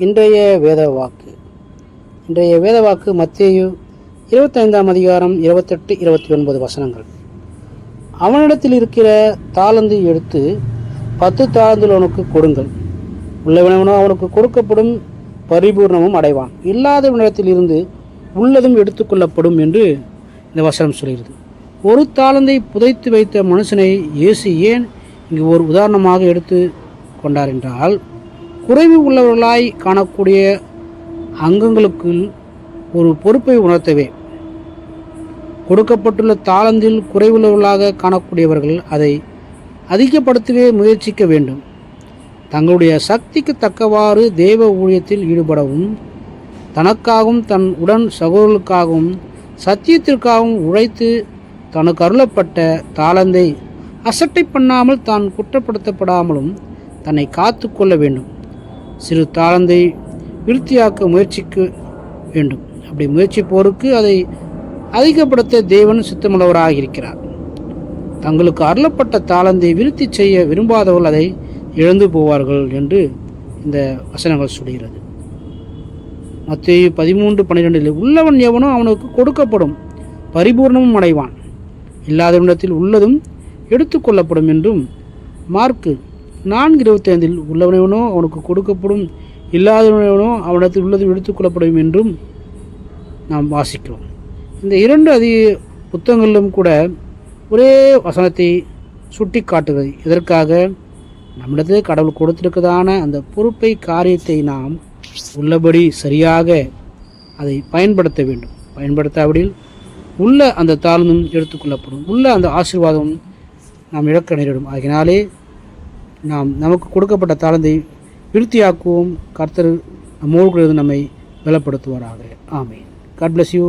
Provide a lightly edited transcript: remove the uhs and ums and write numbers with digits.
இன்றைய வேத வாக்கு மத்தேயு 25ஆம் அதிகாரம் 28-29 வசனங்கள். அவனிடத்தில் இருக்கிற தாளந்தை எடுத்து 10 தாளந்துள்ளவனுக்கு கொடுங்கள். உள்ளவனவனோ அவனுக்கு கொடுக்கப்படும், பரிபூர்ணமும் அடைவான். இல்லாதவனிடத்தில் இருந்து உள்ளதும் எடுத்துக்கொள்ளப்படும் என்று இந்த வசனம் சொல்கிறது. ஒரு தாளந்தை புதைத்து வைத்த மனுஷனை இயேசு ஏன் இங்கு ஒரு உதாரணமாக எடுத்து கொண்டார் என்றால், குறைவு உள்ளவர்களாய் காணக்கூடிய அங்கங்களுக்கு ஒரு பொறுப்பை உணர்த்தவே. கொடுக்கப்பட்டுள்ள தாளந்தில் குறைவுள்ளவர்களாக காணக்கூடியவர்கள் அதை அதிகப்படுத்தவே முயற்சிக்க வேண்டும். தங்களுடைய சக்திக்கு தக்கவாறு தேவ ஊழியத்தில் ஈடுபடவும், தனக்காகவும் தன் உடன் சகோதரர்களுக்காகவும் சத்தியத்திற்காகவும் உழைத்து தனக்கு அருளப்பட்ட தாளந்தை அசட்டை பண்ணாமல் தான் குற்றப்படுத்தப்படாமலும் தன்னை காத்து கொள்ள வேண்டும். சிறு தாளந்தை விருத்தியாக்க முயற்சிக்க வேண்டும். அப்படி முயற்சிப்போருக்கு அதை அதிகப்படுத்த தேவன் சித்தமுள்ளவராக இருக்கிறார். தங்களுக்கு அருளப்பட்ட தாளந்தை விருத்தி செய்ய விரும்பாதவர்கள் அதை இழந்து போவார்கள் என்று இந்த வசனங்கள் சொல்கிறது. மத்தேயு 13:12 உள்ளவன் எவனோ அவனுக்கு கொடுக்கப்படும், பரிபூர்ணமும் அடைவான். இல்லாதவனிடத்தில் உள்ளதும் எடுத்துக்கொள்ளப்படும் என்றும், மார்க்கு 4:25 உள்ளவனவனோ அவனுக்கு கொடுக்கப்படும், இல்லாதவனவனோ அவனிடத்தில் உள்ளதும் எடுத்துக்கொள்ளப்படும் என்றும் நாம் வாசிக்கிறோம். இந்த 2 புத்தகங்களிலும் கூட ஒரே வசனத்தை சுட்டி காட்டுகிறது. இதற்காக நம்மிடத்தில் கடவுள் கொடுத்திருக்கிறதான அந்த பொறுப்பை, காரியத்தை நாம் உள்ளபடி சரியாக அதை பயன்படுத்த வேண்டும். பயன்படுத்தாவிடில் உள்ள அந்த தாளந்தும் எடுத்துக்கொள்ளப்படும், உள்ள அந்த ஆசீர்வாதம் நாம் இழக்க நேரிடும். ஆகினாலே நமக்கு கொடுக்கப்பட்ட தாளந்தை விருத்தியாக்குவோம். கர்த்தர் நம்மோடு நம்மை பலப்படுத்துவாராக. ஆமென். God bless you.